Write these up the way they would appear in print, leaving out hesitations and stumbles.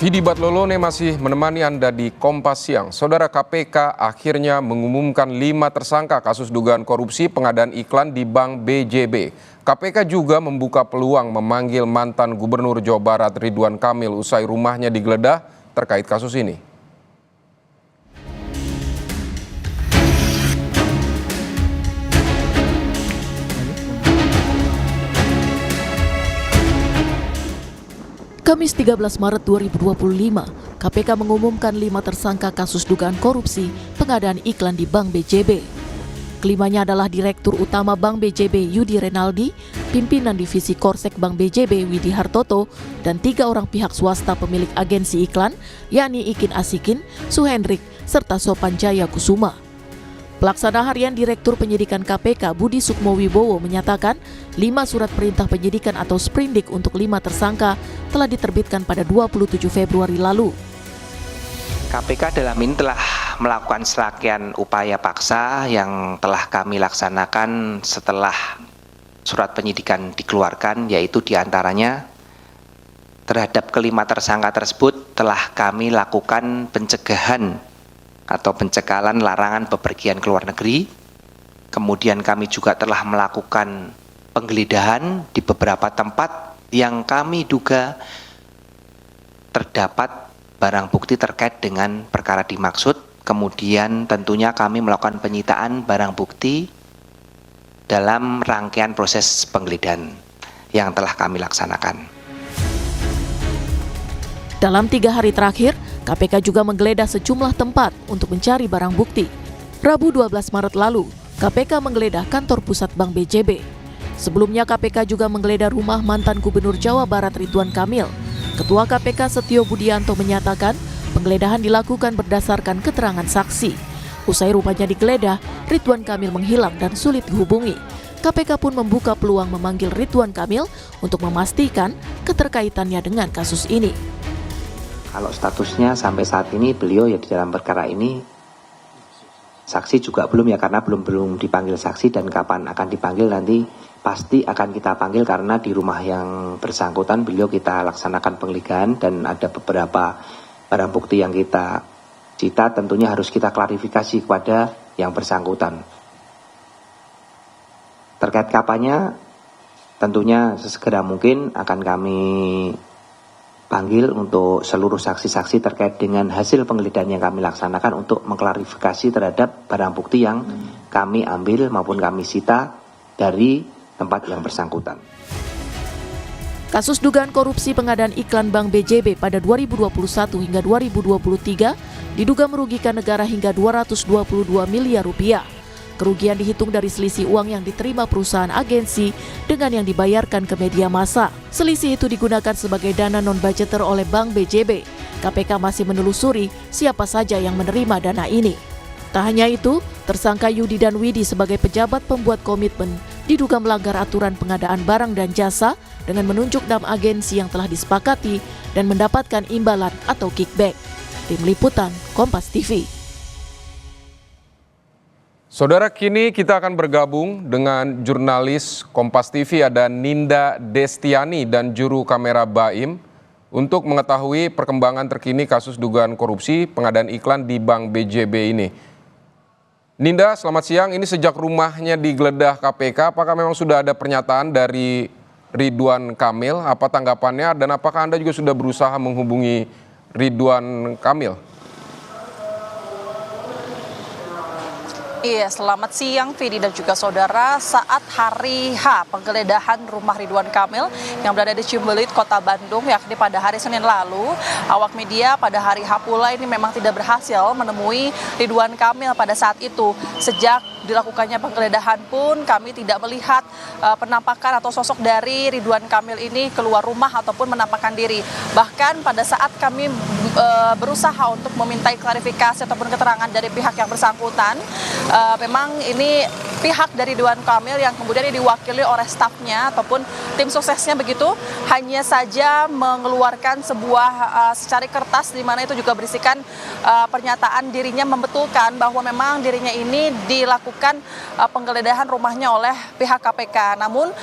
Vidi Batlolone masih menemani Anda di Kompas Siang. Saudara, KPK akhirnya mengumumkan 5 tersangka kasus dugaan korupsi pengadaan iklan di Bank BJB. KPK juga membuka peluang memanggil mantan Gubernur Jawa Barat Ridwan Kamil usai rumahnya digeledah terkait kasus ini. Kamis 13 Maret 2025, KPK mengumumkan 5 tersangka kasus dugaan korupsi pengadaan iklan di Bank BJB. Kelimanya adalah Direktur Utama Bank BJB Yudi Renaldi, pimpinan Divisi Korsek Bank BJB Widi Hartoto, dan 3 orang pihak swasta pemilik agensi iklan, yakni Ikin Asikin, Suhendrik, serta Sopanjaya Kusuma. Pelaksana Harian Direktur Penyidikan KPK Budi Sukmowibowo menyatakan 5 surat perintah penyidikan atau sprindik untuk 5 tersangka telah diterbitkan pada 27 Februari lalu. KPK dalam ini telah melakukan serangkaian upaya paksa yang telah kami laksanakan setelah surat penyidikan dikeluarkan, yaitu diantaranya terhadap kelima tersangka tersebut telah kami lakukan pencegahan atau pencekalan larangan bepergian ke luar negeri. Kemudian kami juga telah melakukan penggeledahan di beberapa tempat yang kami duga terdapat barang bukti terkait dengan perkara dimaksud. Kemudian tentunya kami melakukan penyitaan barang bukti dalam rangkaian proses penggeledahan yang telah kami laksanakan. Dalam 3 hari terakhir, KPK juga menggeledah sejumlah tempat untuk mencari barang bukti. Rabu 12 Maret lalu, KPK menggeledah kantor pusat Bank BJB. Sebelumnya KPK juga menggeledah rumah mantan Gubernur Jawa Barat Ridwan Kamil. Ketua KPK Setio Budianto menyatakan penggeledahan dilakukan berdasarkan keterangan saksi. Usai rumahnya digeledah, Ridwan Kamil menghilang dan sulit dihubungi. KPK pun membuka peluang memanggil Ridwan Kamil untuk memastikan keterkaitannya dengan kasus ini. Kalau statusnya sampai saat ini beliau ya di dalam perkara ini, saksi juga belum ya, karena belum dipanggil saksi, dan kapan akan dipanggil nanti pasti akan kita panggil karena di rumah yang bersangkutan beliau kita laksanakan penggeledahan dan ada beberapa barang bukti yang kita cita, tentunya harus kita klarifikasi kepada yang bersangkutan. Terkait kapannya, tentunya sesegera mungkin akan kami panggil untuk seluruh saksi-saksi terkait dengan hasil penggeledahan yang kami laksanakan untuk mengklarifikasi terhadap barang bukti yang kami ambil maupun kami sita dari tempat yang bersangkutan. Kasus dugaan korupsi pengadaan iklan Bank BJB pada 2021 hingga 2023 diduga merugikan negara hingga 222 miliar rupiah. Kerugian dihitung dari selisih uang yang diterima perusahaan agensi dengan yang dibayarkan ke media massa. Selisih itu digunakan sebagai dana non-budgeter oleh Bank BJB. KPK masih menelusuri siapa saja yang menerima dana ini. Tak hanya itu, tersangka Yudi dan Widi sebagai pejabat pembuat komitmen diduga melanggar aturan pengadaan barang dan jasa dengan menunjuk nama agensi yang telah disepakati dan mendapatkan imbalan atau kickback. Tim Liputan, Kompas TV. Saudara, kini kita akan bergabung dengan jurnalis Kompas TV, ada Ninda Destiani dan juru kamera Baim untuk mengetahui perkembangan terkini kasus dugaan korupsi pengadaan iklan di Bank BJB ini. Ninda, selamat siang. Ini sejak rumahnya digeledah KPK, apakah memang sudah ada pernyataan dari Ridwan Kamil? Apa tanggapannya dan apakah Anda juga sudah berusaha menghubungi Ridwan Kamil? Iya, selamat siang Vidi dan juga saudara. Saat hari H penggeledahan rumah Ridwan Kamil yang berada di Ciumbelit, Kota Bandung, yakni pada hari Senin lalu, awak media pada hari H pula ini memang tidak berhasil menemui Ridwan Kamil pada saat itu. Sejak dilakukannya penggeledahan pun kami tidak melihat penampakan atau sosok dari Ridwan Kamil ini keluar rumah ataupun menampakkan diri. Bahkan pada saat kami berusaha untuk memintai klarifikasi ataupun keterangan dari pihak yang bersangkutan, memang ini pihak dari Ridwan Kamil yang kemudian diwakili oleh stafnya ataupun tim suksesnya begitu, hanya saja mengeluarkan sebuah secari kertas di mana itu juga berisikan pernyataan dirinya membetulkan bahwa memang dirinya ini dilakukan penggeledahan rumahnya oleh pihak KPK. Namun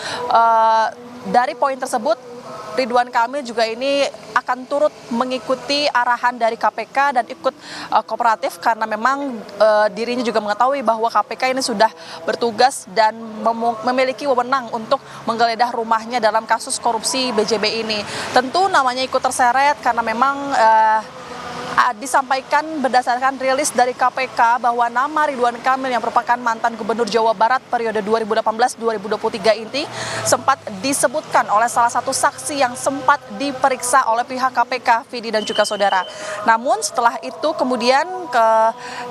dari poin tersebut Ridwan Kamil juga ini akan turut mengikuti arahan dari KPK dan ikut kooperatif karena memang dirinya juga mengetahui bahwa KPK ini sudah bertugas dan memiliki wewenang untuk menggeledah rumahnya dalam kasus korupsi BJB ini. Tentu namanya ikut terseret karena memang disampaikan berdasarkan rilis dari KPK bahwa nama Ridwan Kamil yang merupakan mantan Gubernur Jawa Barat periode 2018-2023 ini sempat disebutkan oleh salah satu saksi yang sempat diperiksa oleh pihak KPK, Vidi dan juga saudara. Namun setelah itu kemudian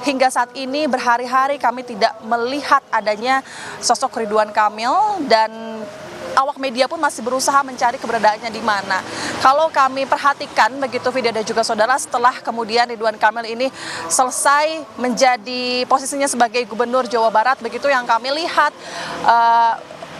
hingga saat ini berhari-hari kami tidak melihat adanya sosok Ridwan Kamil dan awak media pun masih berusaha mencari keberadaannya di mana. Kalau kami perhatikan begitu Vidi dan juga saudara, setelah kemudian Ridwan Kamil ini selesai menjadi posisinya sebagai Gubernur Jawa Barat, begitu yang kami lihat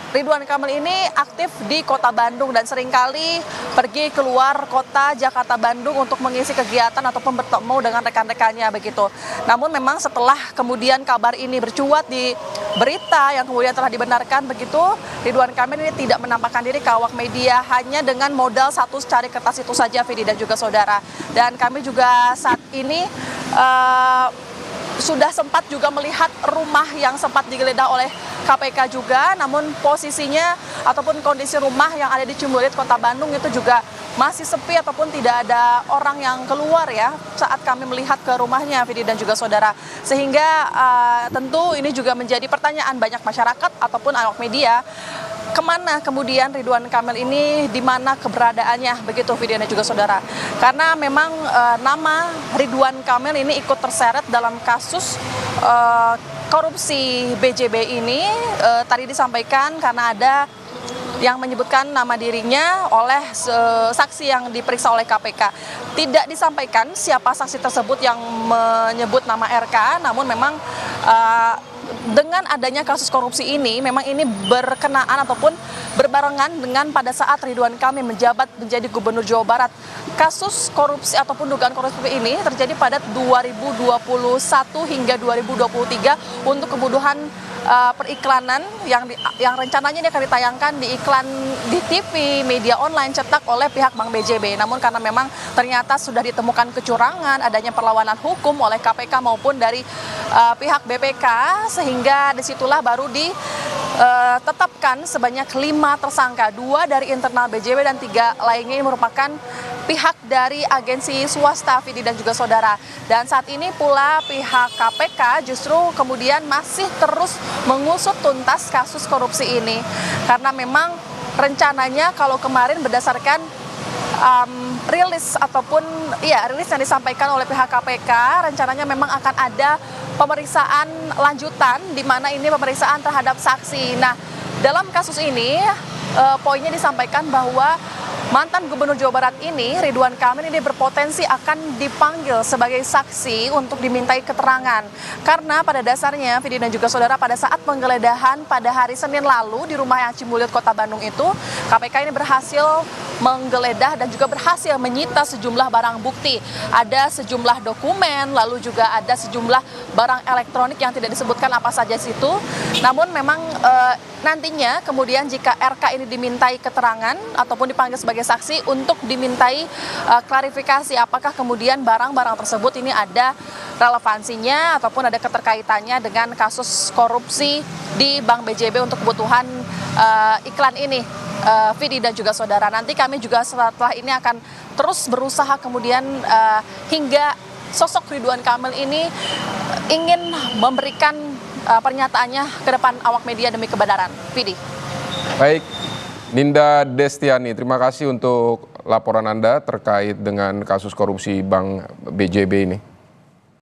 Ridwan Kamil ini aktif di kota Bandung dan seringkali pergi keluar kota Jakarta Bandung untuk mengisi kegiatan ataupun bertemu dengan rekan-rekannya begitu. Namun memang setelah kemudian kabar ini bercuat di berita yang kemudian telah dibenarkan begitu, Ridwan Kamil ini tidak menampakkan diri ke awak media hanya dengan modal satu secari kertas itu saja, Vidi dan juga saudara. Dan kami juga saat ini sudah sempat juga melihat rumah yang sempat digeledah oleh KPK juga, namun posisinya ataupun kondisi rumah yang ada di Cimbulit, Kota Bandung itu juga masih sepi ataupun tidak ada orang yang keluar ya saat kami melihat ke rumahnya, Vidi dan juga saudara. Sehingga tentu ini juga menjadi pertanyaan banyak masyarakat ataupun awak media, kemana kemudian Ridwan Kamil ini, di mana keberadaannya begitu Vidi dan juga saudara. Karena memang nama Ridwan Kamil ini ikut terseret dalam kasus korupsi BJB ini tadi disampaikan karena ada yang menyebutkan nama dirinya oleh saksi yang diperiksa oleh KPK. Tidak disampaikan siapa saksi tersebut yang menyebut nama RK, namun memang dengan adanya kasus korupsi ini, memang ini berkenaan ataupun berbarengan dengan pada saat Ridwan Kamil menjabat menjadi Gubernur Jawa Barat. Kasus korupsi ataupun dugaan korupsi ini terjadi pada 2021 hingga 2023 untuk kebutuhan periklanan yang rencananya ini akan ditayangkan di iklan di TV, media online cetak oleh pihak Bank BJB. Namun karena memang ternyata sudah ditemukan kecurangan, adanya perlawanan hukum oleh KPK maupun dari pihak BPK, sehingga disitulah baru ditetapkan sebanyak 5 tersangka, 2 dari internal BJB dan 3 lainnya ini merupakan pihak dari agensi swasta, Vidi dan juga saudara. Dan saat ini pula pihak KPK justru kemudian masih terus mengusut tuntas kasus korupsi ini. Karena memang rencananya kalau kemarin berdasarkan rilis ataupun rilis yang disampaikan oleh pihak KPK, rencananya memang akan ada pemeriksaan lanjutan di mana ini pemeriksaan terhadap saksi. Nah, dalam kasus ini poinnya disampaikan bahwa mantan Gubernur Jawa Barat ini, Ridwan Kamil ini berpotensi akan dipanggil sebagai saksi untuk dimintai keterangan. Karena pada dasarnya, Vidi dan juga saudara, pada saat penggeledahan pada hari Senin lalu di rumah yang Cimbulit, Kota Bandung itu, KPK ini berhasil menggeledah dan juga berhasil menyita sejumlah barang bukti. Ada sejumlah dokumen, lalu juga ada sejumlah barang elektronik yang tidak disebutkan apa saja situ. Namun memang nantinya kemudian jika RK ini dimintai keterangan ataupun dipanggil sebagai saksi untuk dimintai klarifikasi apakah kemudian barang-barang tersebut ini ada relevansinya ataupun ada keterkaitannya dengan kasus korupsi di Bank BJB untuk kebutuhan iklan ini, Vidi dan juga saudara. Nanti kami juga setelah ini akan terus berusaha kemudian hingga sosok Ridwan Kamil ini ingin memberikan pernyataannya ke depan awak media demi kebenaran. Vidi. Baik, Ninda Destiani, terima kasih untuk laporan Anda terkait dengan kasus korupsi Bank BJB ini.